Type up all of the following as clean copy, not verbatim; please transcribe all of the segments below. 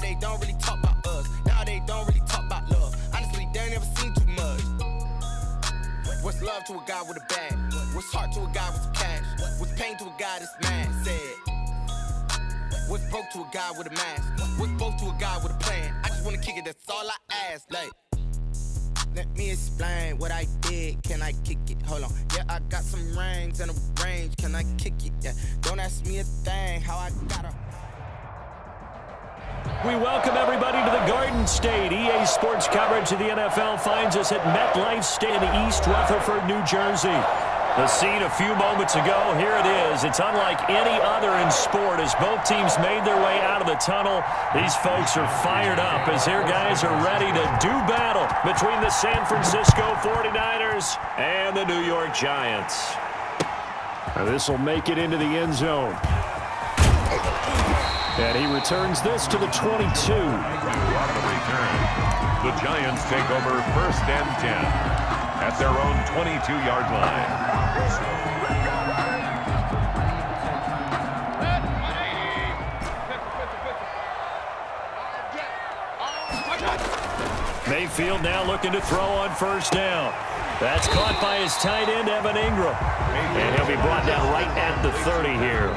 they don't really talk about us. Now they don't really talk about love. Honestly, they ain't never seen too much. What's love to a guy with a bag? What's heart to a guy with some cash? What's pain to a guy that's mad? Said. What's broke to a guy with a mask? What's both to a guy with a plan? I just wanna kick it, that's all I ask. Like, let me explain what I did. Can I kick it? Hold on. Yeah, I got some rings and a range. Can I kick it? Yeah. Don't ask me a thing. How I gotta. We welcome everybody to the Garden State. EA Sports coverage of the NFL finds us at MetLife Stadium in East Rutherford, New Jersey. The scene a few moments ago, here it is. It's unlike any other in sport as both teams made their way out of the tunnel. These folks are fired up as their guys are ready to do battle between the San Francisco 49ers and the New York Giants. This will make it into the end zone. And he returns this to the 22. On the return, the Giants take over 1st and 10 at their own 22-yard line. Mayfield now looking to throw on 1st down. That's caught by his tight end, Evan Ingram. And he'll be brought down right at the 30 here.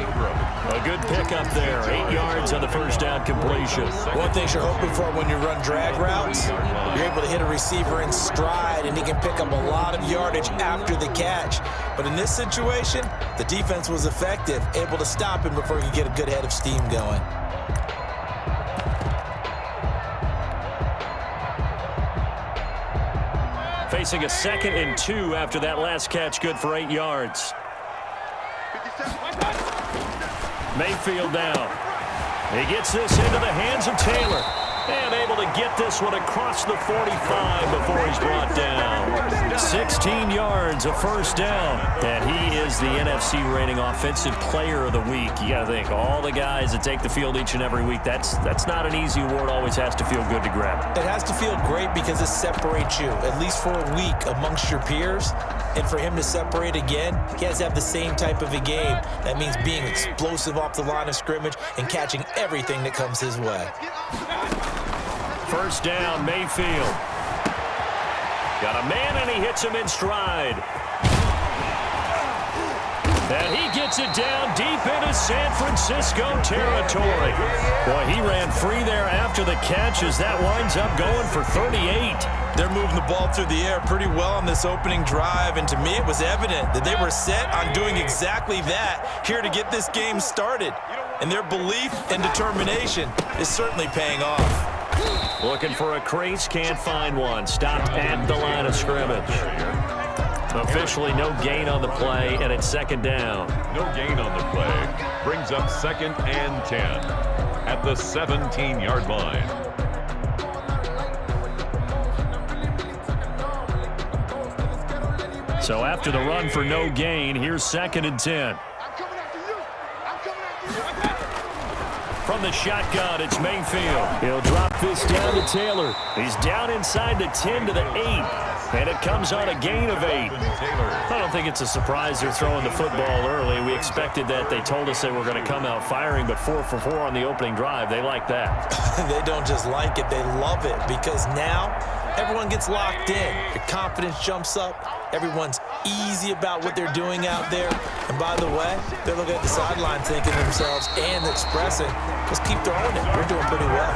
A good pickup there. 8 yards on the 1st down completion. One thing you're hoping for when you run drag routes, you're able to hit a receiver in stride, and he can pick up a lot of yardage after the catch. But in this situation, the defense was effective, able to stop him before he could get a good head of steam going. Facing a 2nd and 2 after that last catch, good for 8 yards. Mayfield down. He gets this into the hands of Taylor. And able to get this one across the 45 before he's brought down. 16 yards, a 1st down. And he is the NFC rating Offensive Player of the Week. You got to think, all the guys that take the field each and every week, that's not an easy award. Always has to feel good to grab. It has to feel great because it separates you, at least for a week, amongst your peers. And for him to separate again, he has to have the same type of a game. That means being explosive off the line of scrimmage and catching everything that comes his way. 1st down, Mayfield. Got a man, and he hits him in stride. And he gets it down deep into San Francisco territory. Boy, he ran free there after the catch as that winds up going for 38. They're moving the ball through the air pretty well on this opening drive, and to me it was evident that they were set on doing exactly that here to get this game started. And their belief and determination is certainly paying off. Looking for a crease, can't find one. Stopped at the line of scrimmage. Officially no gain on the play, and it's 2nd down. No gain on the play. Brings up 2nd and 10 at the 17-yard line. So after the run for no gain, here's 2nd and 10. From the shotgun, it's Mayfield. He'll drop this down to Taylor. He's down inside the 10 to the 8. And it comes on a gain of 8. I don't think it's a surprise they're throwing the football early. We expected that. They told us they were going to come out firing, but 4 for 4 on the opening drive. They like that. They don't just like it, they love it, because now everyone gets locked in. Your confidence jumps up. Everyone's easy about what they're doing out there. And by the way, they're looking at the sideline thinking to themselves and expressing, let's keep throwing it. We're doing pretty well.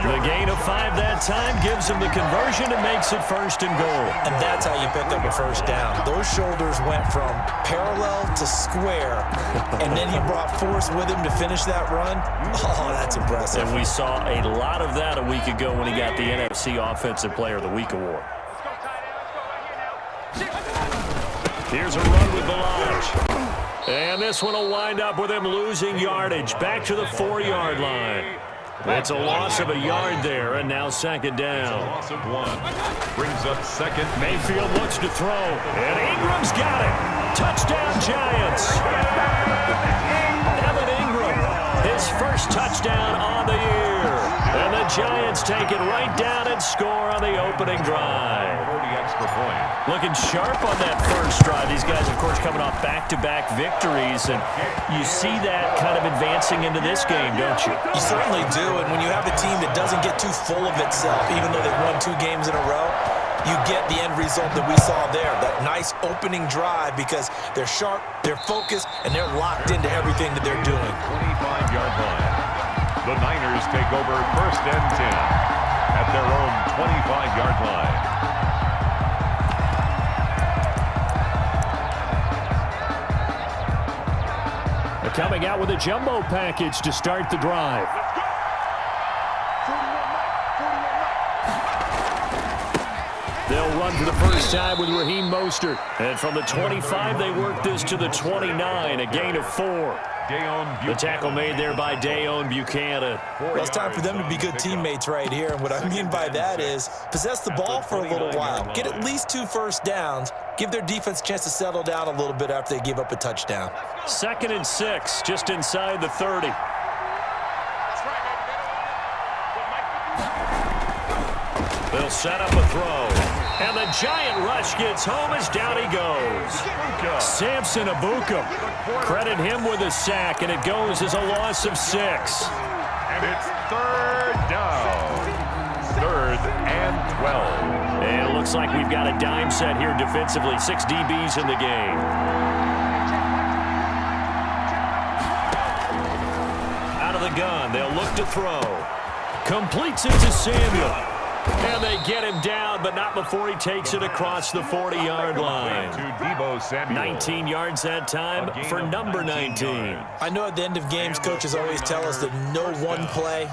The gain of 5 that time gives him the conversion and makes it 1st and goal. And that's how you pick up a 1st down. Those shoulders went from parallel to square, and then he brought force with him to finish that run. Oh, that's impressive. And we saw a lot of that a week ago when he got the NFC Offensive Player of the Week award. Here's a run with Balaj. And this one will wind up with him losing yardage back to the 4-yard line. It's a loss of a yard there, and now 2nd down. Loss of 1. Brings up 2nd. Mayfield looks to throw, and Ingram's got it. Touchdown, Giants. Evan Ingram, his 1st touchdown on the year. And the Giants take it right down and score on the opening drive. 40 extra point. Looking sharp on that 1st drive. These guys, of course, coming off back-to-back victories, and you see that kind of advancing into this game, don't you? You certainly do, and when you have a team that get too full of itself, even though they've won 2 games in a row. You get the end result that we saw there, that nice opening drive, because they're sharp, they're focused, and they're locked into everything that they're doing. 25-yard line. The Niners take over 1st and 10 at their own 25-yard line. They're coming out with a jumbo package to start the drive. They'll run for the first time with Raheem Mostert. And from the 25, they work this to the 29, a gain of 4. The tackle made there by Dayon Buchanan. Well, it's time for them to be good teammates right here. And what I mean by that is possess the ball for a little while. Get at least 2 first downs. Give their defense a chance to settle down a little bit after they give up a touchdown. 2nd and 6, just inside the 30. They'll set up a throw. And the giant rush gets home as down he goes. Samson Ebukam. Credit him with a sack, and it goes as a loss of 6. And it's 3rd down. 3rd and 12. And it looks like we've got a dime set here defensively. 6 DBs in the game. Out of the gun, they'll look to throw. Completes it to Samuel. And they get him down, but not before he takes it across the 40-yard line. 19 yards that time for number 19. I know at the end of games, coaches always tell us that no one play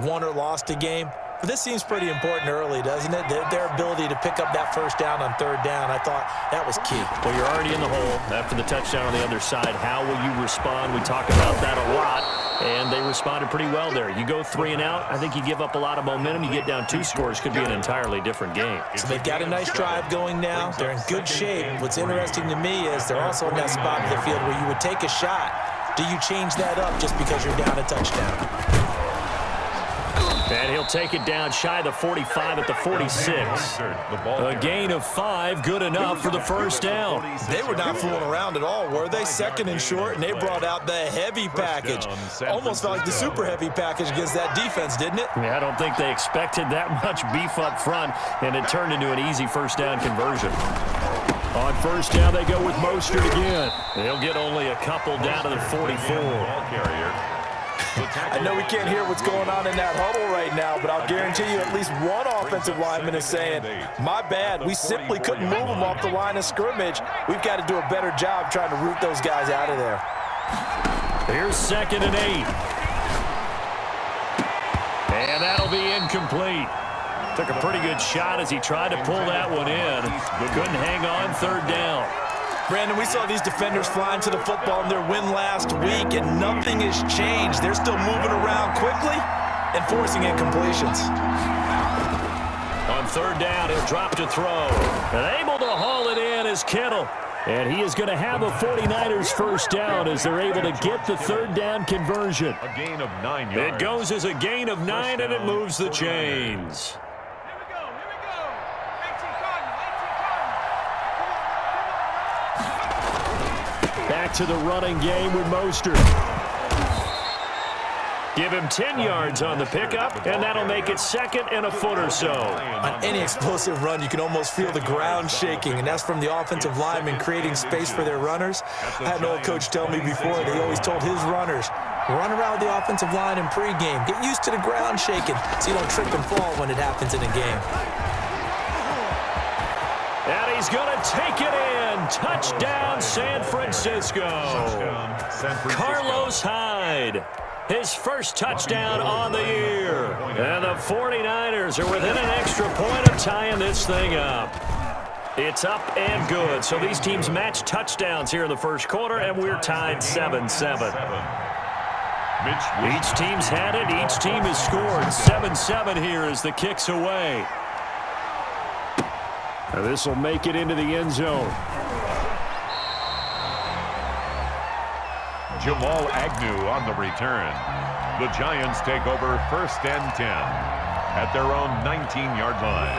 won or lost a game. But this seems pretty important early, doesn't it? Their ability to pick up that first down on 3rd down, I thought that was key. Well, you're already in the hole after the touchdown on the other side. How will you respond? We talk about that a lot. And they responded pretty well there. You go 3 and out, I think you give up a lot of momentum. You get down 2 scores, could be an entirely different game. So they've got a nice drive going now. They're in good shape. What's interesting to me is they're also in that spot of the field where you would take a shot. Do you change that up just because you're down a touchdown? And he'll take it down shy of the 45 at the 46. A gain of 5, good enough for the first down. They were not fooling around at all, were they? 2nd and short, and they brought out the heavy package. Almost felt like the super heavy package against that defense, didn't it? Yeah, I don't think they expected that much beef up front, and it turned into an easy first down conversion. On first down, they go with Mostert again. They'll get only a couple down to the 44. I know we can't hear what's going on in that huddle right now, but I'll guarantee you at least one offensive lineman is saying, my bad, we simply couldn't move them off the line of scrimmage. We've got to do a better job trying to root those guys out of there. Here's 2nd and 8. And that'll be incomplete. Took a pretty good shot as he tried to pull that one in, but couldn't hang on 3rd down. Brandon, we saw these defenders flying to the football in their win last week, and nothing has changed. They're still moving around quickly and forcing incompletions. On 3rd down, he'll drop to throw. And able to haul it in is Kittle. And he is going to have a 49ers first down as they're able to get the 3rd down conversion. A gain of 9 yards. It goes as a gain of 9, and it moves the chains. Back to the running game with Mostert. Give him 10 yards on the pickup, and that'll make it 2nd and a foot or so. On any explosive run, you can almost feel the ground shaking, and that's from the offensive linemen creating space for their runners. I had an old coach tell me before, they always told his runners, run around the offensive line in pregame. Get used to the ground shaking so you don't trip and fall when it happens in a game. And he's going to take it in. Touchdown, San Francisco. Carlos Hyde. His first touchdown on the year. And the 49ers are within an extra point of tying this thing up. It's up and good. So these teams match touchdowns here in the first quarter, and we're tied 7-7. Each team's had it. Each team has scored. 7-7 here as the kick's away. Now this will make it into the end zone. Jamal Agnew on the return. The Giants take over 1st and 10 at their own 19-yard line.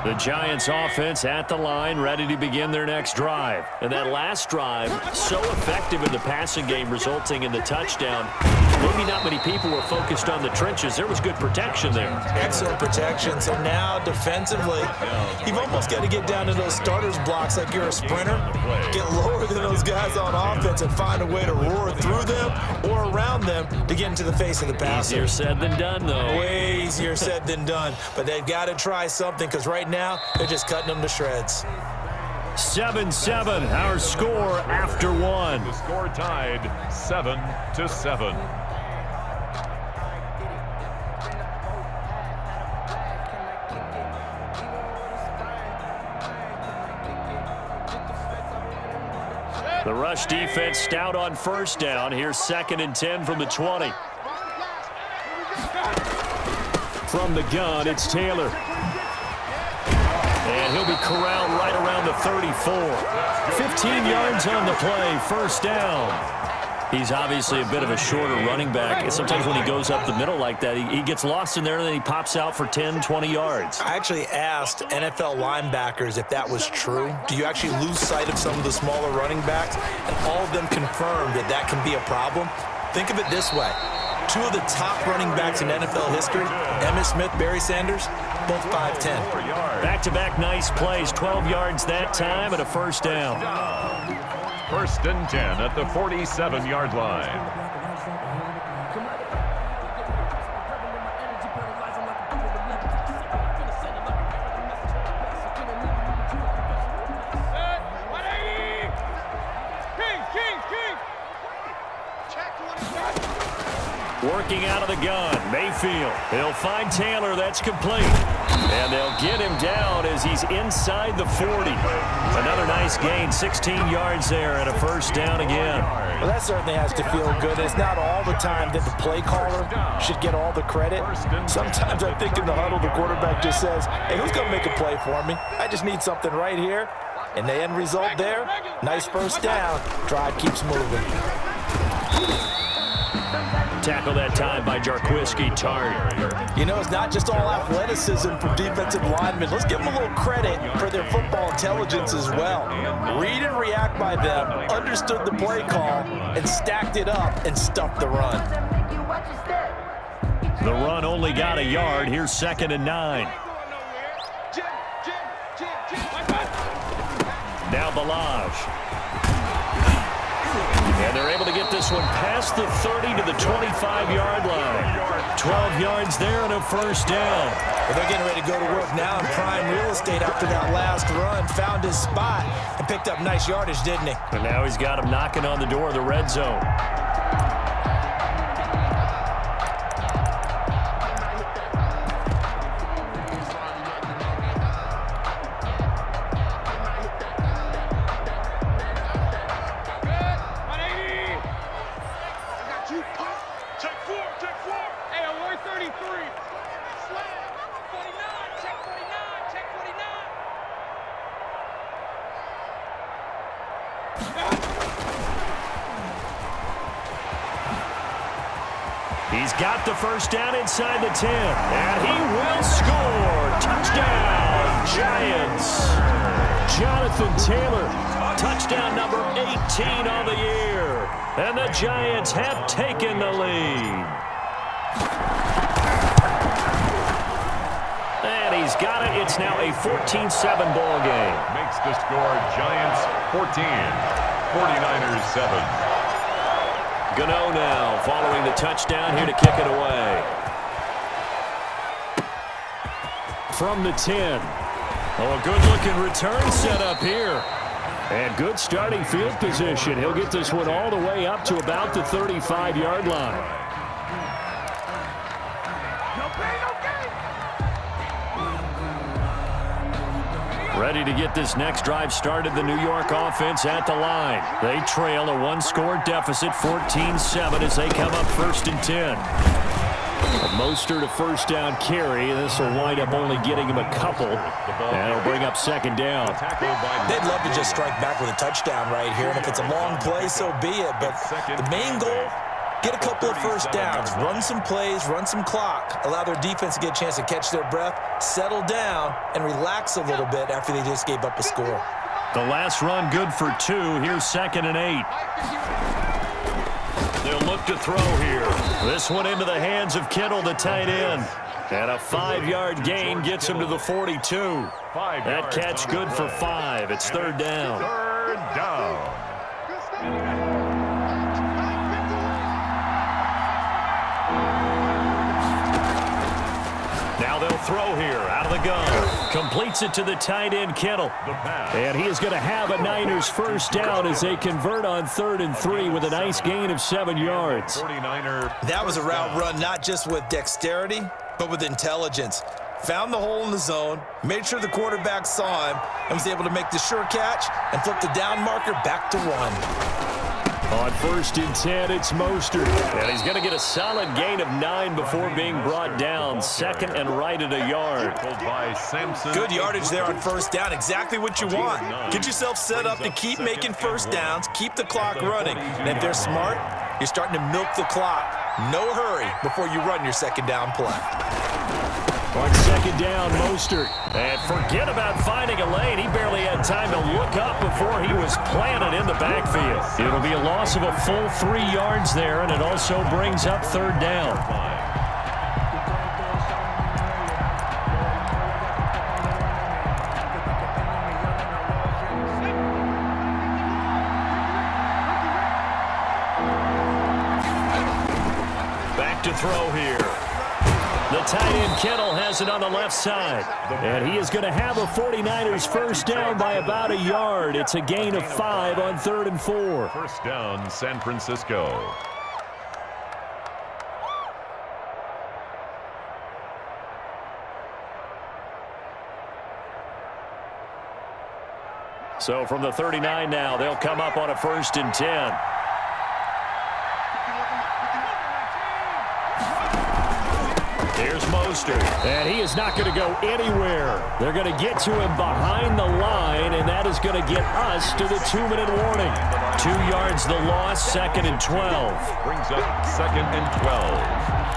The Giants offense at the line, ready to begin their next drive. And that last drive, so effective in the passing game, resulting in the touchdown. Maybe not many people were focused on the trenches. There was good protection there. Excellent protection. So now defensively, you've almost got to get down to those starters blocks like you're a sprinter. Get lower than those guys on offense and find a way to roar through them or around them to get into the face of the passer. Easier said than done, though. Way easier said than done. But they've got to try something because right now they're just cutting them to shreds. 7-7, our score after one. The score tied 7-7. The rush defense stout on first down. Here's 2nd and 10 from the 20. From the gun, it's Taylor. And he'll be corralled right around the 34. 15 yards on the play, first down. He's obviously a bit of a shorter running back. And sometimes when he goes up the middle like that, he gets lost in there and then he pops out for 10, 20 yards. I actually asked NFL linebackers if that was true. Do you actually lose sight of some of the smaller running backs? And all of them confirmed that that can be a problem. Think of it this way. 2 of the top running backs in NFL history, Emmitt Smith, Barry Sanders, both 5'10". Back-to-back nice plays, 12 yards that time and a first down. 1st and 10 at the 47-yard line. Working out of the gun, Mayfield. He'll find Taylor, that's complete. And they'll get him down as he's inside the 40. Another nice gain, 16 yards there and a first down again. Well, that certainly has to feel good. It's not all the time that the play caller should get all the credit. Sometimes I think in the huddle, the quarterback just says, hey, who's going to make a play for me? I just need something right here. And the end result there, nice first down. Drive keeps moving. Tackle that time by Jarquiski Tart. You know, it's not just all athleticism from defensive linemen. Let's give them a little credit for their football intelligence as well. Read and react by them, understood the play call, and stacked it up and stuffed the run. The run only got a yard. Here's 2nd and 9. Now Balaj. And they're able to get this one past the 30 to the 25-yard line. 12 yards there and a first down. Well, they're getting ready to go to work now in prime real estate after that last run. Found his spot and picked up nice yardage, didn't he? And now he's got him knocking on the door of the red zone. He's got the first down inside the 10, and he will score. Touchdown, Giants. Jonathan Taylor, touchdown number 18 on the year. And the Giants have taken the lead. And he's got it. It's now a 14-7 ball game. Makes the score Giants 14, 49ers 7. Gano now following the touchdown here to kick it away. From the 10. Oh, a good-looking return set up here. And good starting field position. He'll get this one all the way up to about the 35-yard line. Ready to get this next drive started, the New York offense at the line. They trail a one-score deficit, 14-7, as they come up 1st and 10. Mostert a first down carry. This will wind up only getting him a couple. And it'll bring up 2nd down. They'd love to just strike back with a touchdown right here. And if it's a long play, so be it. But the main goal, get a couple of first downs, run some plays, run some clock, allow their defense to get a chance to catch their breath, settle down, and relax a little bit after they just gave up a score. The last run good for 2. Here's 2nd and 8. They'll look to throw here. This one into the hands of Kittle, the tight end. And a 5-yard gain gets him to the 42. That catch good for 5. It's 3rd down. 3rd down. Now they'll throw here out of the gun. Completes it to the tight end, Kittle. And he is going to have a Niners first down as they convert on 3rd and 3 with a nice gain of 7 yards. That was a route run not just with dexterity, but with intelligence. Found the hole in the zone, made sure the quarterback saw him, and was able to make the sure catch and flip the down marker back to 1. On 1st and 10, it's Mostert. And he's going to get a solid gain of 9 before being brought down. 2nd and right at a yard. Good yardage there on 1st down. Exactly what you want. Get yourself set up to keep making first downs, keep the clock running. And if they're smart, you're starting to milk the clock. No hurry before you run your 2nd down play. On 2nd down, Mostert. And forget about finding a lane. He barely had time to look up before he was planted in the backfield. It'll be a loss of a full 3 yards there, and it also brings up 3rd down. Back to throw here. The tight end, Kittle, has it on the left side. And he is going to have a 49ers first down by about a yard. It's a gain of 5 on 3rd and 4. First down, San Francisco. So from the 39 now, they'll come up on a 1st and 10. Here's Mostert, and he is not going to go anywhere. They're going to get to him behind the line, and that is going to get us to the 2-minute warning. 2 yards the loss, 2nd and 12. Brings up 2nd and 12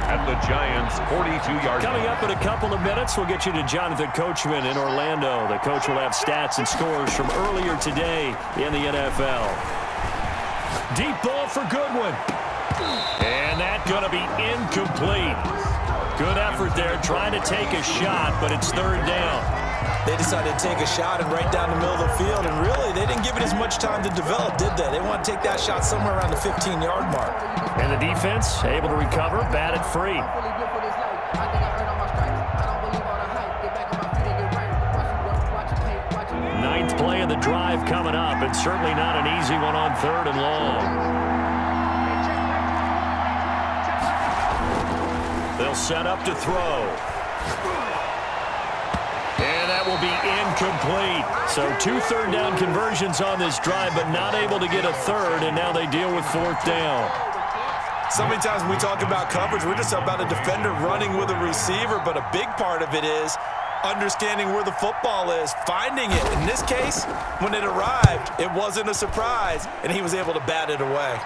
at the Giants' 42-yard line. Coming up in a couple of minutes, we'll get you to Jonathan Coachman in Orlando. The coach will have stats and scores from earlier today in the NFL. Deep ball for Goodwin. And that's going to be incomplete. Good effort there, trying to take a shot, but it's 3rd down. They decided to take a shot and right down the middle of the field, and really, they didn't give it as much time to develop, did they? They want to take that shot somewhere around the 15-yard mark. And the defense able to recover, batted free. Ninth play of the drive coming up, and certainly not an easy one on 3rd and long. They'll set up to throw. And that will be incomplete. So 2 third down conversions on this drive, but not able to get a 3rd, and now they deal with 4th down. So many times when we talk about coverage, we're just about a defender running with a receiver, but a big part of it is understanding where the football is, finding it. In this case, when it arrived, it wasn't a surprise, and he was able to bat it away.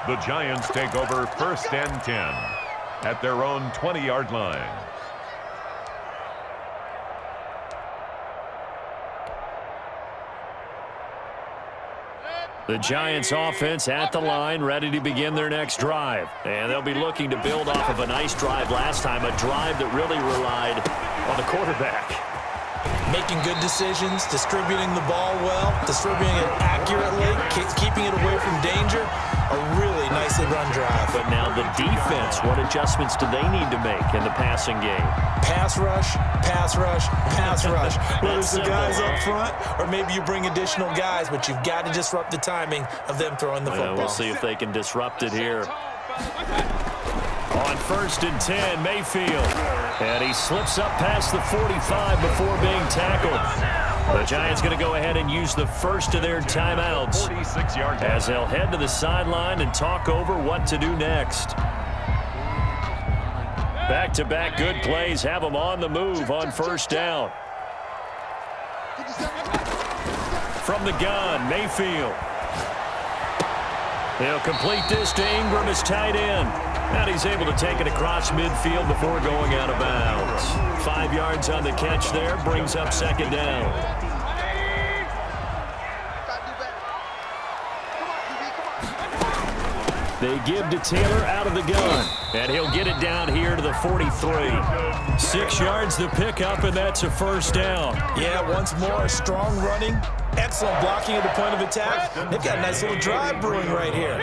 The Giants take over 1st and 10 at their own 20-yard line. The Giants offense at the line, ready to begin their next drive. And they'll be looking to build off of a nice drive last time, a drive that really relied on the quarterback. Making good decisions, distributing the ball well, distributing it accurately, keeping it away from danger. A really nicely run drive. But now the defense, what adjustments do they need to make in the passing game? Pass rush, pass rush, pass rush. Whether it's the guys up front or maybe you bring additional guys, but you've got to disrupt the timing of them throwing the football. We'll see if they can disrupt it here. On 1st and 10, Mayfield. And he slips up past the 45 before being tackled. The Giants going to go ahead and use the first of their timeouts as they'll head to the sideline and talk over what to do next. Back-to-back good plays have them on the move on 1st down. From the gun, Mayfield. He'll complete this to Ingram as tight end. And he's able to take it across midfield before going out of bounds. 5 yards on the catch there, brings up second down. They give to Taylor out of the gun, and he'll get it down here to the 43. 6 yards the pickup, and that's a first down. Yeah, once more, strong running, excellent blocking at the point of attack. They've got a nice little drive brewing right here.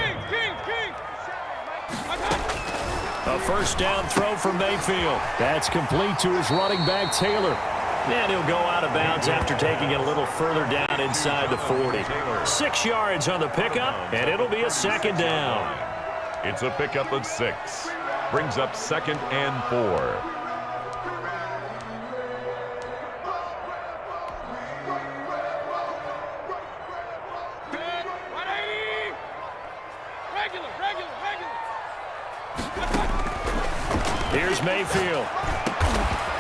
A first down throw from Mayfield. That's complete to his running back, Taylor. And he'll go out of bounds after taking it a little further down inside the 40. 6 yards on the pickup, and it'll be a second down. It's a pickup of 6. Brings up 2nd and 4. Here's Mayfield.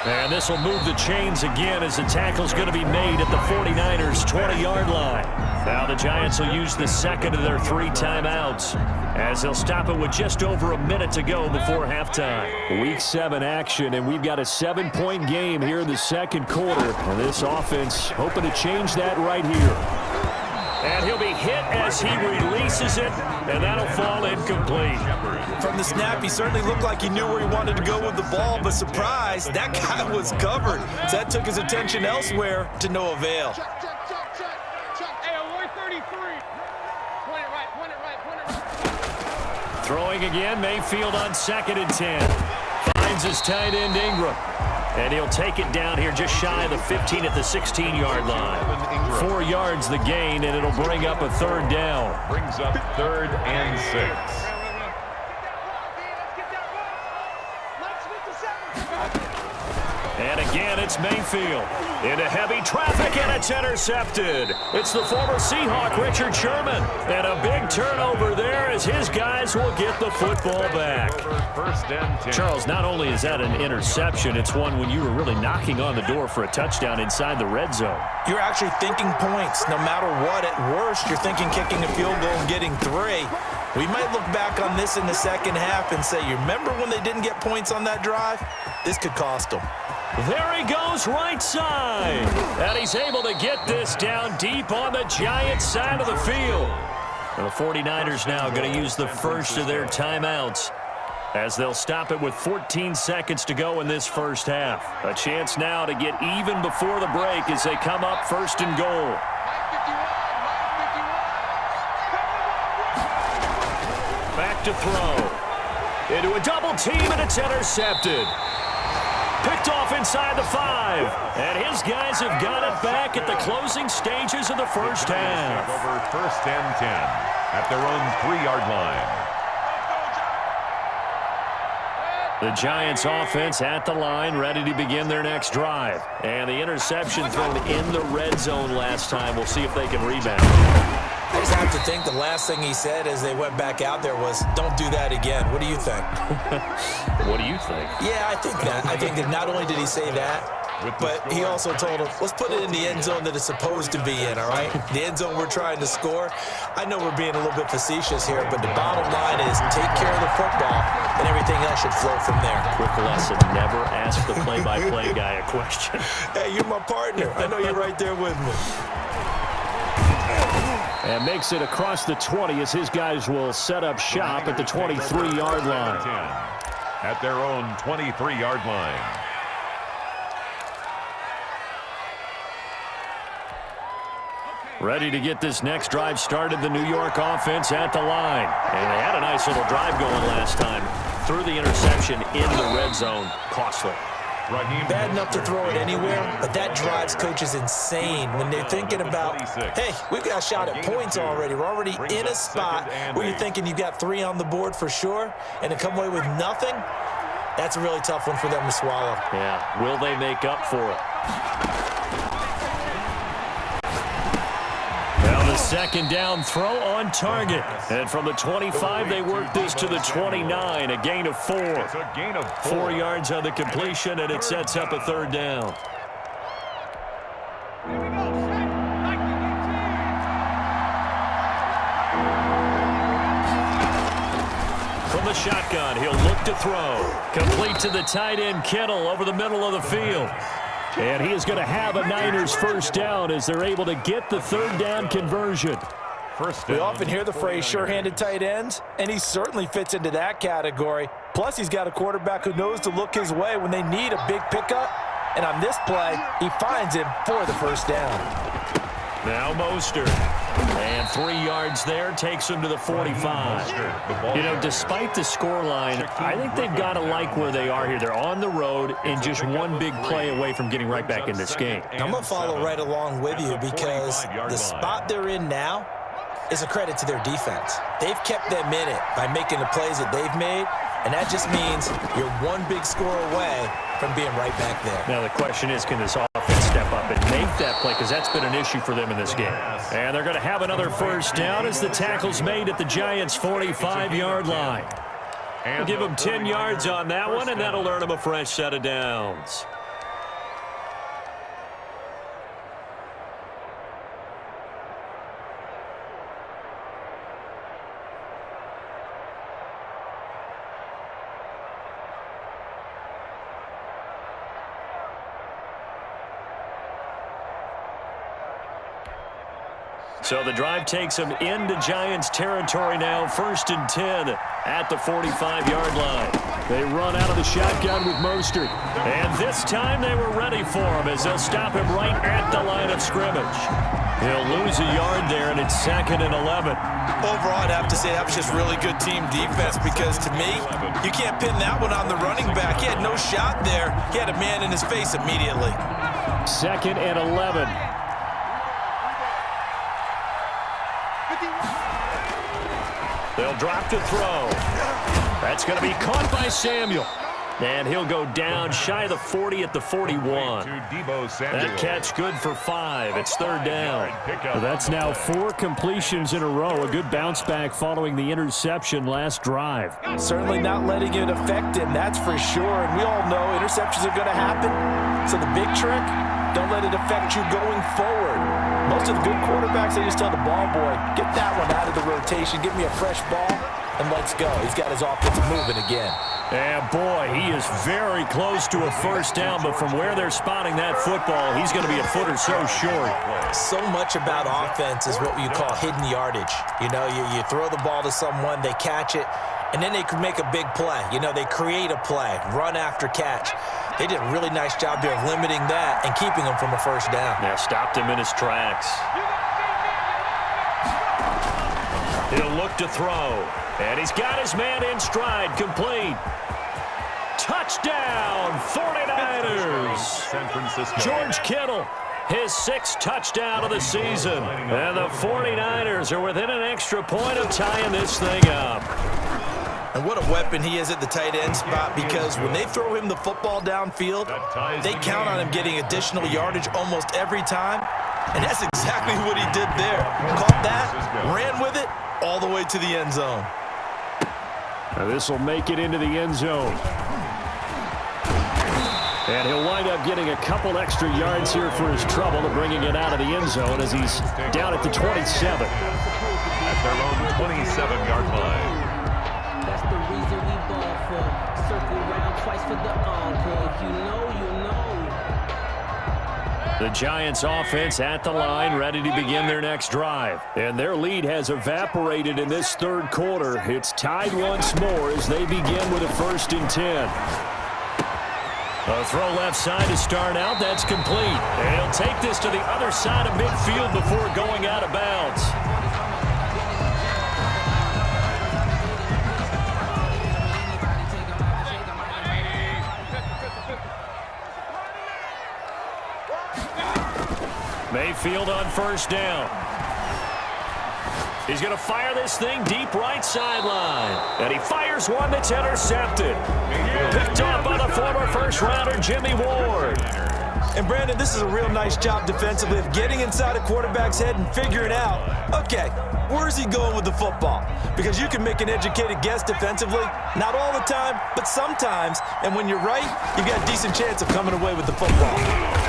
And this will move the chains again as the tackle's going to be made at the 49ers' 20-yard line. Now the Giants will use the second of their 3 timeouts as they'll stop it with just over a minute to go before halftime. Week 7 action, and we've got a 7-point game here in the second quarter. And this offense hoping to change that right here. And he'll be hit as he releases it, and that'll fall incomplete. From the snap, he certainly looked like he knew where he wanted to go with the ball, but surprise, that guy was covered. So that took his attention elsewhere to no avail. Hey, we're 33. Point it right. Throwing again, Mayfield on 2nd and 10. Finds his tight end, Ingram. And he'll take it down here just shy of the 15 at the 16-yard line. 4 yards the gain, and it'll bring up a third down. Brings up 3rd and 6. And again, it's Mayfield. Into heavy traffic, and it's intercepted. It's the former Seahawk, Richard Sherman. And a big turnover there as his guys will get the football back. 1st and 10. Charles, not only is that an interception, it's one when you were really knocking on the door for a touchdown inside the red zone. You're actually thinking points. No matter what, at worst, you're thinking kicking a field goal and getting 3. We might look back on this in the second half and say, you remember when they didn't get points on that drive? This could cost them. There he goes right side. And he's able to get this down deep on the Giants side of the field. And the 49ers now going to use the first of their timeouts as they'll stop it with 14 seconds to go in this first half. A chance now to get even before the break as they come up 1st and goal. Back to throw. Into a double team, and it's intercepted. Picked off inside the 5. And his guys have got it back at the closing stages of the first half. Over 1st and 10 at their own 3-yard line. The Giants offense at the line, ready to begin their next drive. And the interception thrown in the red zone last time. We'll see if they can rebound. I just have to think the last thing he said as they went back out there was, don't do that again. What do you think? What do you think? Yeah, I think that. I think that not only did he say that, but he also told him, let's put it in the end zone that it's supposed to be in, all right? The end zone we're trying to score. I know we're being a little bit facetious here, but the bottom line is take care of the football, and everything else should flow from there. Quick lesson, never ask the play-by-play guy a question. Hey, you're my partner. I know you're right there with me. And makes it across the 20 as his guys will set up shop at the 23-yard line. At their own 23-yard line. Ready to get this next drive started, the New York offense at the line. And they had a nice little drive going last time. Threw the interception in the red zone. Costly. Bad enough to throw it anywhere, but that drives coaches insane when they're thinking about, hey, we've got a shot at points already. We're already in a spot where you're thinking you've got 3 on the board for sure, and to come away with nothing, that's a really tough one for them to swallow. Yeah, will they make up for it? Now the second down throw on target. And from the 25, they work this to the 29, a gain of 4. It's a gain of 4 yards on the completion, and it sets up a third down. the shotgun. He'll look to throw. Complete to the tight end, Kittle, over the middle of the field. And he is going to have a Niners first down as they're able to get the third down conversion. We often hear the phrase sure-handed tight ends, and he certainly fits into that category. Plus, he's got a quarterback who knows to look his way when they need a big pickup. And on this play, he finds him for the first down. Now Mostert. And 3 yards there takes him to the 45. You know, despite the scoreline, I think they've got to like where they are here. They're on the road and just one big play away from getting right back in this game. I'm going to follow right along with you because the spot they're in now is a credit to their defense. They've kept them in it by making the plays that they've made, and that just means you're one big score away from being right back there. Now the question is, can this offense step up and make that play? Because that's been an issue for them in this game. And they're going to have another first down as the tackle's made at the Giants' 45-yard line. We'll give them 10 yards on that one, and that'll earn them a fresh set of downs. So the drive takes them into Giants territory now, 1st and 10 at the 45-yard line. They run out of the shotgun with Mostert. And this time they were ready for him as they'll stop him right at the line of scrimmage. He'll lose a yard there, and it's 2nd and 11. Overall, I'd have to say that was just really good team defense because, to me, you can't pin that one on the running back. He had no shot there. He had a man in his face immediately. 2nd and 11. They'll drop to throw. That's going to be caught by Samuel. And he'll go down shy of the 40 at the 41. That catch good for 5. It's 3rd down. Well, that's now 4 completions in a row. A good bounce back following the interception last drive. Certainly not letting it affect him, that's for sure. And we all know interceptions are going to happen. So the big trick, don't let it affect you going forward. Most of the good quarterbacks, they just tell the ball boy, get that one out of the rotation, give me a fresh ball, and let's go. He's got his offense moving again. And boy, he is very close to a first down, but from where they're spotting that football, he's going to be a foot or so short. So much about offense is what you call hidden yardage. You know, you throw the ball to someone, they catch it, and then they can make a big play. You know, they create a play, run after catch. They did a really nice job there of limiting that and keeping him from a first down. Yeah, stopped him in his tracks. He'll look to throw. And he's got his man in stride, complete. Touchdown, 49ers. San Francisco. George Kittle, his 6th touchdown of the season. And the 49ers are within an extra point of tying this thing up. And what a weapon he is at the tight end spot, because when they throw him the football downfield, they count on him getting additional yardage almost every time. And that's exactly what he did there. Caught that, ran with it, all the way to the end zone. Now this will make it into the end zone. And he'll wind up getting a couple extra yards here for his trouble to bringing it out of the end zone as he's down at the 27. At their own 27-yard line. That's the reason we ball for. Circle round twice for the encore. If you know, you know. The Giants offense at the line, ready to begin their next drive. And their lead has evaporated in this 3rd quarter. It's tied once more as they begin with a 1st and 10. A throw left side to start out. That's complete. And he'll take this to the other side of midfield before going out of bounds. Mayfield on first down. He's going to fire this thing deep right sideline. And he fires one that's intercepted. Picked off by the former first-rounder Jimmy Ward. And, Brandon, this is a real nice job defensively of getting inside a quarterback's head and figuring out, okay, where's he going with the football? Because you can make an educated guess defensively, not all the time, but sometimes. And when you're right, you've got a decent chance of coming away with the football.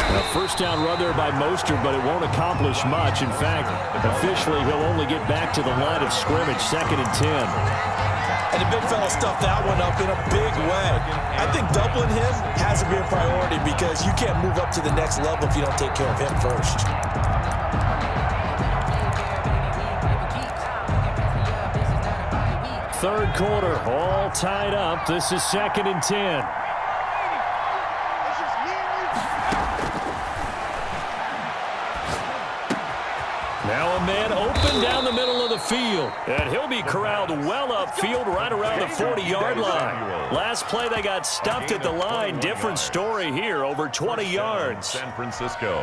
A first down run there by Mostert, but it won't accomplish much. In fact, officially, he'll only get back to the line of scrimmage, 2nd and 10. And the big fella stuffed that one up in a big way. I think doubling him has to be a priority because you can't move up to the next level if you don't take care of him first. Third quarter, all tied up. This is 2nd and 10. Now a man open down the middle of the field. And he'll be corralled well upfield right around the 40-yard line. Last play they got stuffed at the line. Different story here, over 20 yards. San Francisco.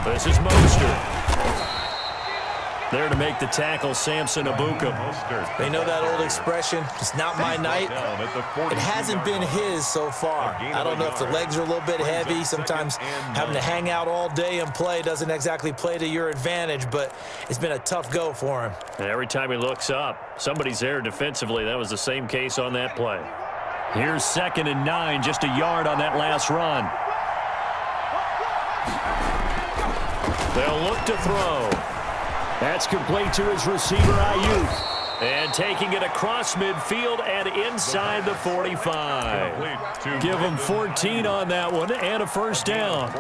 This is Mostert. There to make the tackle, Samson Abuka. They know that old expression, it's not my night. It hasn't been his so far. I don't know if the legs are a little bit heavy. Sometimes having to hang out all day and play doesn't exactly play to your advantage, but it's been a tough go for him. And every time he looks up, somebody's there defensively. That was the same case on that play. Here's 2nd and 9, just a yard on that last run. They'll look to throw. That's complete to his receiver, Ayuk. And taking it across midfield and inside the 45. Give him 14 on that one and a first down.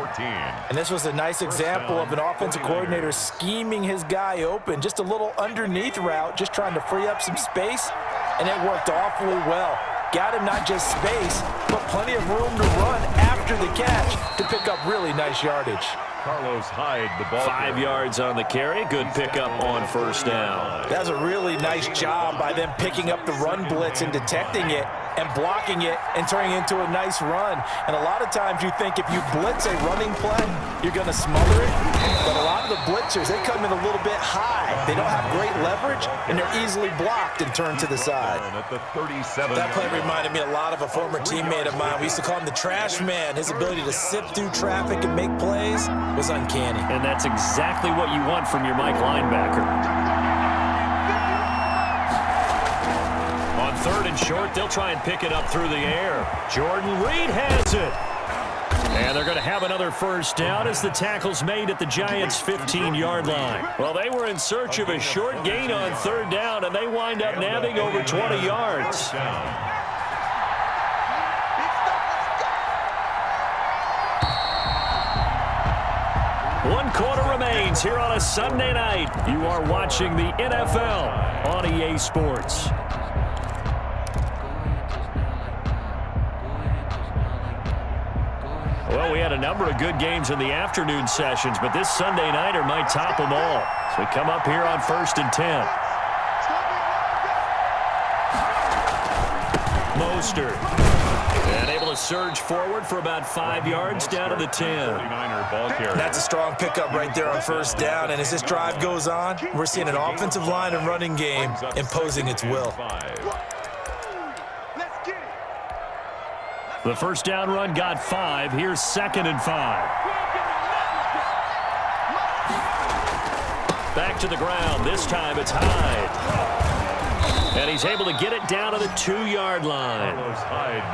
And this was a nice example of an offensive coordinator scheming his guy open. Just a little underneath route, just trying to free up some space, and it worked awfully well. Got him not just space, but plenty of room to run after the catch to pick up really nice yardage. Carlos Hyde, the ball 5 yards on the carry. Good pickup on first down. That's a really nice job by them picking up the run blitz and detecting it and blocking it and turning it into a nice run. And a lot of times you think if you blitz a running play, you're going to smother it. But a lot of the blitzers, they come in a little bit high. They don't have great leverage, and they're easily blocked and turned to the side. at the 37. That play reminded me a lot of a former teammate of mine. We used to call him the trash man. His ability to sift through traffic and make plays was uncanny. And that's exactly what you want from your Mike linebacker. On 3rd and short, they'll try and pick it up through the air. Jordan Reed has it. And they're going to have another first down as the tackle's made at the Giants' 15-yard line. Well, they were in search of a short gain on 3rd down, and they wind up nabbing over 20 yards. One quarter remains here on a Sunday night. You are watching the NFL on EA Sports. Well, we had a number of good games in the afternoon sessions, but this Sunday nighter might top them all. So we come up here on 1st and 10. Mostert. And able to surge forward for about 5 yards down to the 10. That's a strong pickup right there on 1st down. And as this drive goes on, we're seeing an offensive line and running game imposing its will. The first down run got 5. Here's 2nd and 5. Back to the ground. This time it's Hyde. And he's able to get it down to the 2-yard line.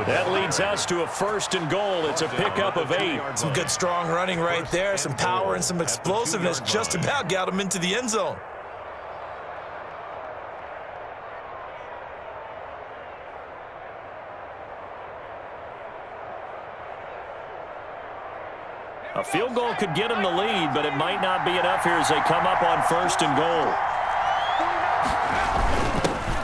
That leads us to a 1st and goal. It's a pickup of 8. Some good strong running right there. Some power and some explosiveness just about got him into the end zone. A field goal could get him the lead, but it might not be enough here as they come up on 1st and goal.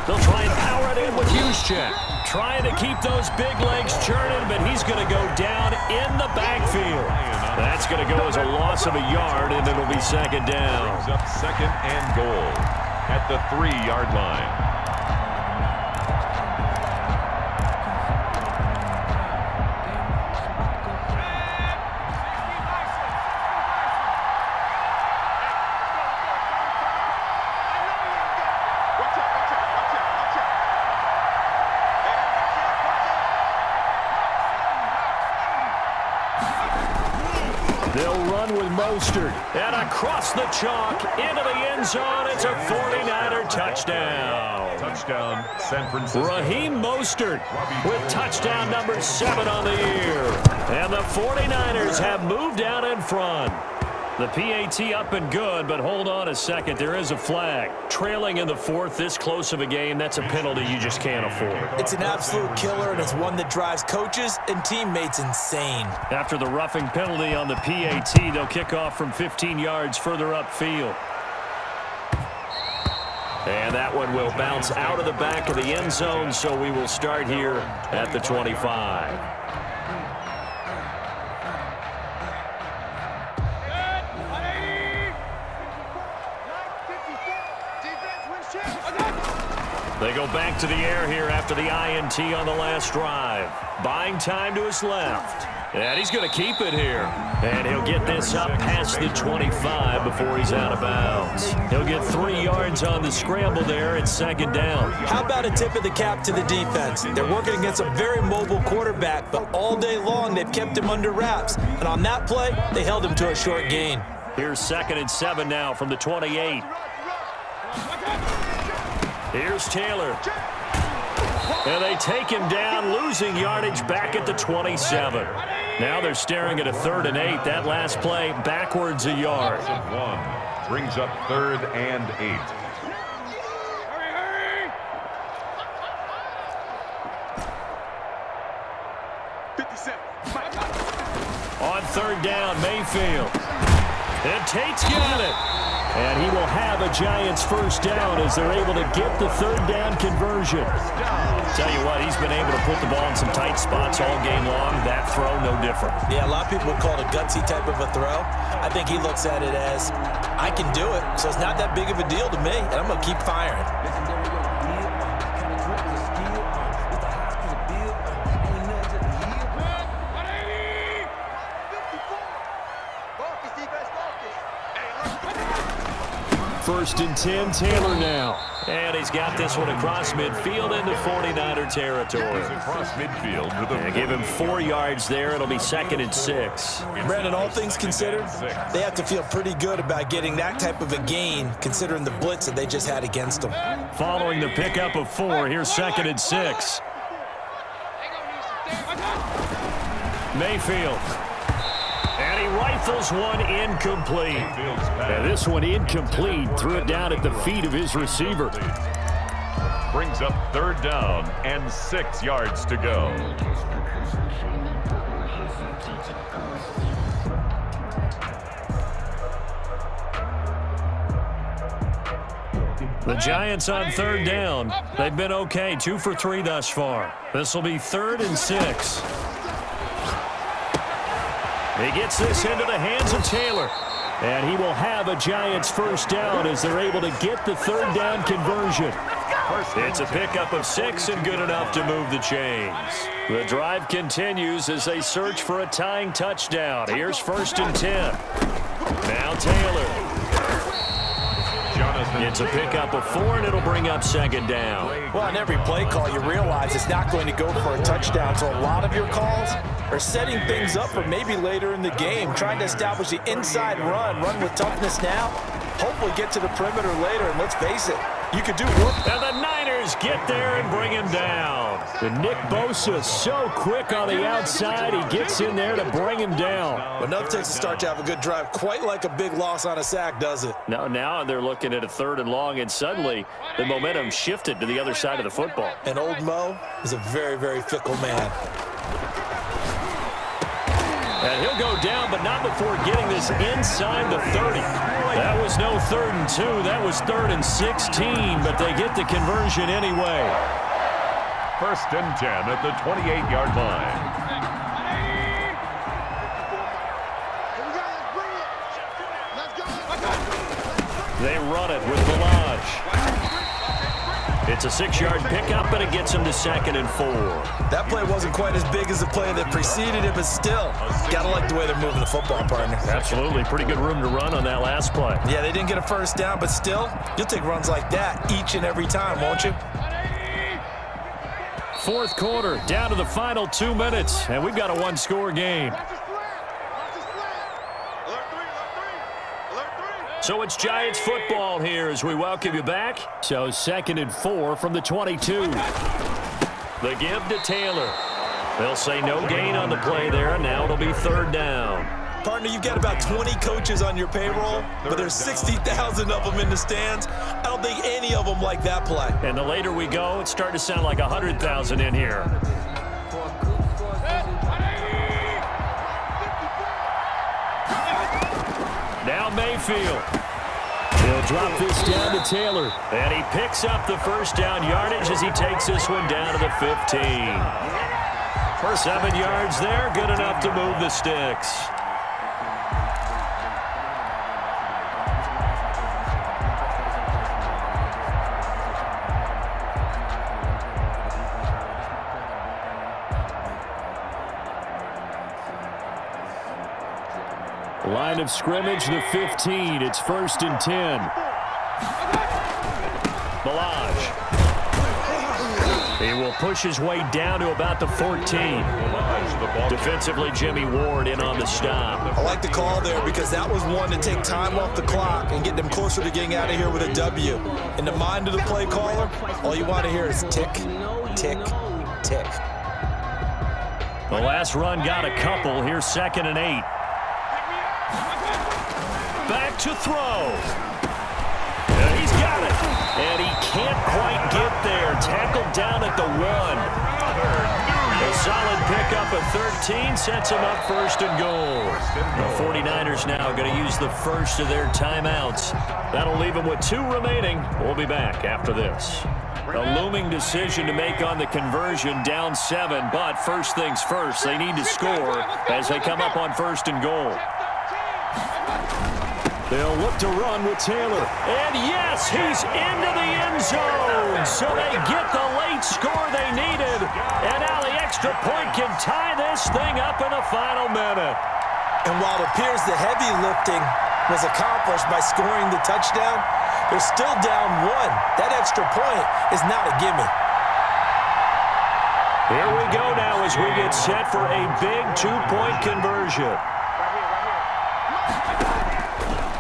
They'll try and power it in with Juszczyk. Trying to keep those big legs churning, but he's going to go down in the backfield. That's going to go as a loss of a yard, and it'll be 2nd down. Brings up 2nd and goal at the 3-yard line. They'll run with Mostert. And across the chalk, into the end zone. It's a 49er touchdown. Touchdown, San Francisco. Raheem Mostert with touchdown number 7 on the year. And the 49ers have moved out in front. The PAT up and good, but hold on a second. There is a flag. Trailing in the 4th, this close of a game, that's a penalty you just can't afford. It's an absolute killer, and it's one that drives coaches and teammates insane. After the roughing penalty on the PAT, they'll kick off from 15 yards further upfield. And that one will bounce out of the back of the end zone, so we will start here at the 25. They go back to the air here after the INT on the last drive. Buying time to his left. And he's going to keep it here. And he'll get this up past the 25 before he's out of bounds. He'll get 3 yards on the scramble there at 2nd down. How about a tip of the cap to the defense? They're working against a very mobile quarterback, but all day long they've kept him under wraps. And on that play, they held him to a short gain. Here's 2nd and 7 now from the 28. Here's Taylor. And they take him down, losing yardage back at the 27. Now they're staring at a 3rd and 8. That last play backwards a yard. 1 brings up 3rd and 8. Hurry! 57. On 3rd down, Mayfield. And Tate's got it. And he will have a Giants first down as they're able to get the 3rd down conversion. Tell you what, he's been able to put the ball in some tight spots all game long. That throw, no different. Yeah, a lot of people would call it a gutsy type of a throw. I think he looks at it as, I can do it, so it's not that big of a deal to me, and I'm going to keep firing. First and 10, Taylor now. And he's got this one across midfield into 49er territory. Across midfield to the Give him 4 yards there. It'll be 2nd and 6. Brandon, all things considered, they have to feel pretty good about getting that type of a gain, considering the blitz that they just had against them. Following the pickup of 4, here's 2nd and 6. Mayfield. And he rifles one incomplete. And this one incomplete. Threw it down at the feet of his receiver. brings up 3rd down and 6 yards to go. The Giants on 3rd down. They've been okay, 2 for 3 thus far. This will be 3rd and 6. He gets this into the hands of Taylor. And he will have a Giants first down as they're able to get the 3rd down conversion. It's a pickup of 6 and good enough to move the chains. The drive continues as they search for a tying touchdown. Here's 1st and 10. Now Taylor. It's a pickup of 4, and it'll bring up 2nd down. Well, on every play call, you realize it's not going to go for a touchdown. So a lot of your calls are setting things up for maybe later in the game, trying to establish the inside run with toughness now, hopefully get to the perimeter later. And let's face it, you could do work. And the Niners get there and bring him down. And Nick Bosa so quick on the outside, he gets in there to bring him down. But enough takes to start to have a good drive, quite like a big loss on a sack, does it? Now they're looking at a 3rd and long, and suddenly the momentum shifted to the other side of the football. And old Mo is a very, very fickle man. And he'll go down, but not before getting this inside the 30. That was no 3rd and 2. That was 3rd and 16, but they get the conversion anyway. 1st and 10 at the 28-yard line. They run it with Balaj. It's a 6-yard pickup, and it gets him to 2nd and 4. That play wasn't quite as big as the play that preceded it, but still, gotta like the way they're moving the football, partner. Absolutely. Pretty good room to run on that last play. Yeah, they didn't get a first down, but still, you'll take runs like that each and every time, won't you? 4th quarter, down to the final 2 minutes, and we've got a 1-score game. So it's Giants football here as we welcome you back. So 2nd and 4 from the 22. The give to Taylor. They'll say no gain on the play there, and now it'll be 3rd down. Partner, you've got about 20 coaches on your payroll, but there's 60,000 of them in the stands. I don't think any of them like that play. And the later we go, it's starting to sound like 100,000 in here. Now Mayfield. He'll drop this down to Taylor. And he picks up the 1st down yardage as he takes this one down to the 15. For 7 yards there, good enough to move the sticks. Line of scrimmage, the 15. It's 1st and 10. Balaj. He will push his way down to about the 14. Defensively, Jimmy Ward in on the stop. I like the call there because that was one to take time off the clock and get them closer to getting out of here with a W. In the mind of the play caller, all you want to hear is tick, tick, tick. The last run got a couple. Here's 2nd and 8. Back to throw. And he's got it. And he can't quite get there. Tackled down at the 1. A solid pickup at 13 sets him up 1st and goal. The 49ers now going to use the first of their timeouts. That'll leave them with 2 remaining. We'll be back after this. A looming decision to make on the conversion, down 7. But first things first, they need to score as they come up on 1st and goal. They'll look to run with Taylor. And yes, he's into the end zone. So they get the late score they needed. And now the extra point can tie this thing up in the final minute. And while it appears the heavy lifting was accomplished by scoring the touchdown, they're still down 1. That extra point is not a gimme. Here we go now as we get set for a big 2-point conversion.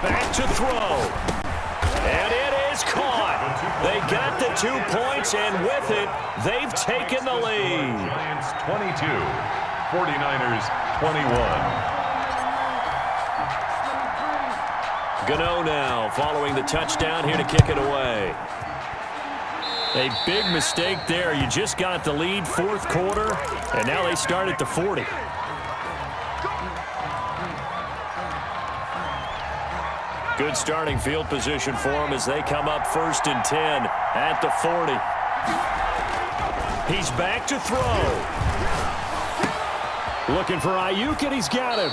Back to throw. And it is caught. They got the 2 points, and with it, they've taken the lead. Giants 22, 49ers 21. Gano now following the touchdown here to kick it away. A big mistake there. You just got the lead 4th quarter, and now they start at the 40. Good starting field position for them as they come up 1st and 10 at the 40. He's back to throw. Looking for Ayuk, and he's got him.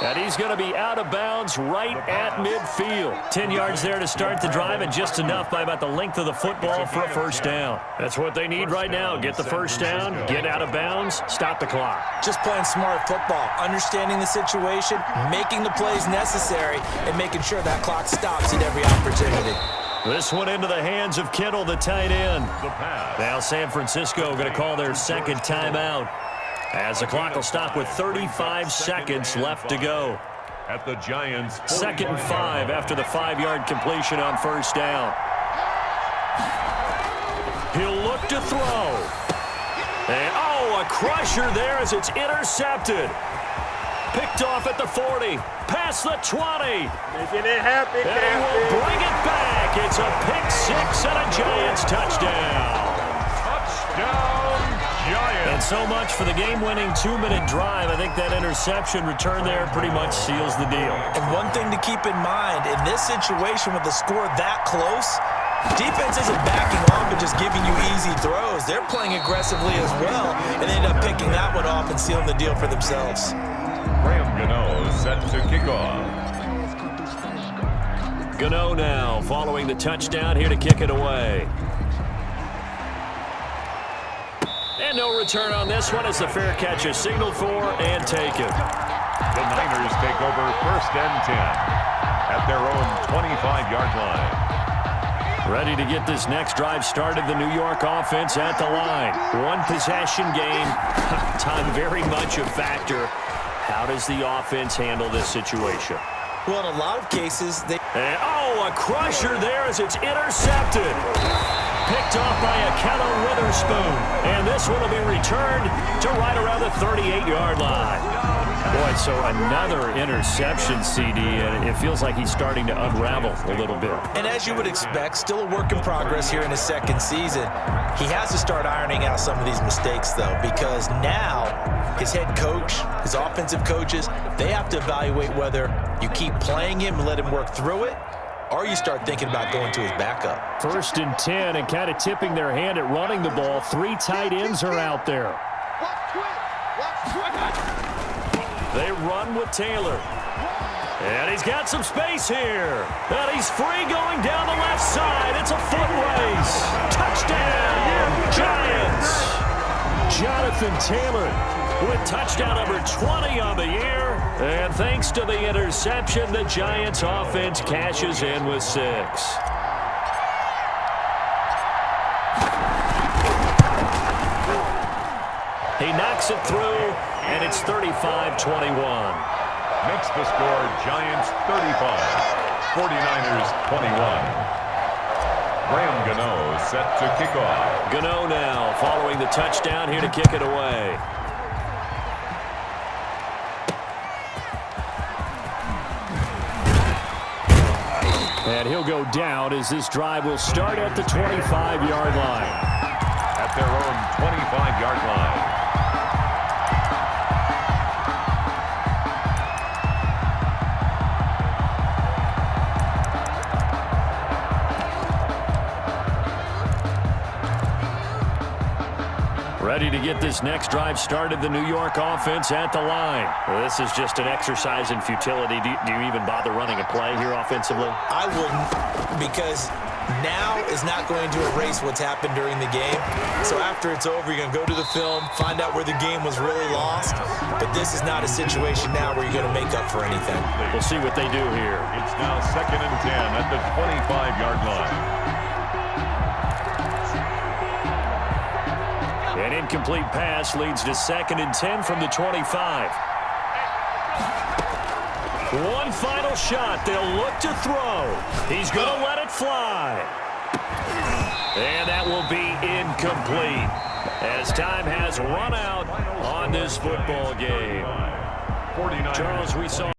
And he's going to be out of bounds right at midfield. 10 yards there to start the drive, and just enough by about the length of the football for a 1st down. That's what they need right now. Get the 1st down, get out of bounds, stop the clock. Just playing smart football, understanding the situation, making the plays necessary, and making sure that clock stops at every opportunity. This one into the hands of Kittle, the tight end. Now San Francisco going to call their 2nd timeout, as the clock will stop with 35 seconds left to go. At the Giants, 2nd and 5 after the 5-yard completion on 1st down. He'll look to throw. And, a crusher there as it's intercepted. Picked off at the 40, past the 20. Making it happen, and he will bring it back. It's a pick 6 and a Giants touchdown. touchdown, Giants. And so much for the game-winning 2-minute drive. I think that interception return there pretty much seals the deal. And one thing to keep in mind, in this situation with the score that close, defense isn't backing off and just giving you easy throws. They're playing aggressively as well, and they end up picking that one off and sealing the deal for themselves. Graham Gano set to kick off. Gano now following the touchdown here to kick it away. And no return on this one as the fair catch is signaled for and taken. The Niners take over 1st and 10 at their own 25-yard line. Ready to get this next drive started, the New York offense at the line. One possession game, time very much a factor. How does the offense handle this situation? Well, in a lot of cases, they... And, oh, a crusher there as it's intercepted. Picked off by Akello Witherspoon. And this one will be returned to right around the 38-yard line. Boy, so another interception, CD, and it feels like he's starting to unravel a little bit. And as you would expect, still a work in progress here in his second season. He has to start ironing out some of these mistakes, though, because now his head coach, his offensive coaches, they have to evaluate whether you keep playing him and let him work through it, or you start thinking about going to his backup. 1st and 10 and kind of tipping their hand at running the ball. 3 tight ends are out there. They run with Taylor. And he's got some space here. And he's free going down the left side. It's a foot race. Touchdown, Giants. Jonathan Taylor with touchdown number 20 on the year. And thanks to the interception, the Giants offense cashes in with 6. He knocks it through, and it's 35-21. Makes the score Giants 35, 49ers 21. Graham Gano set to kick off. Gano now following the touchdown here to kick it away. And he'll go down as this drive will start at the 25-yard line. At their own 25-yard line. Ready to get this next drive started, the New York offense at the line. Well, this is just an exercise in futility. Do you even bother running a play here offensively? I wouldn't, because now is not going to erase what's happened during the game. So after it's over, you're going to go to the film, find out where the game was really lost. But this is not a situation now where you're going to make up for anything. We'll see what they do here. It's now 2nd and 10 at the 25-yard line. An incomplete pass leads to 2nd and 10 from the 25. One final shot. They'll look to throw. He's going to let it fly. And that will be incomplete as time has run out on this football game. Charles, we saw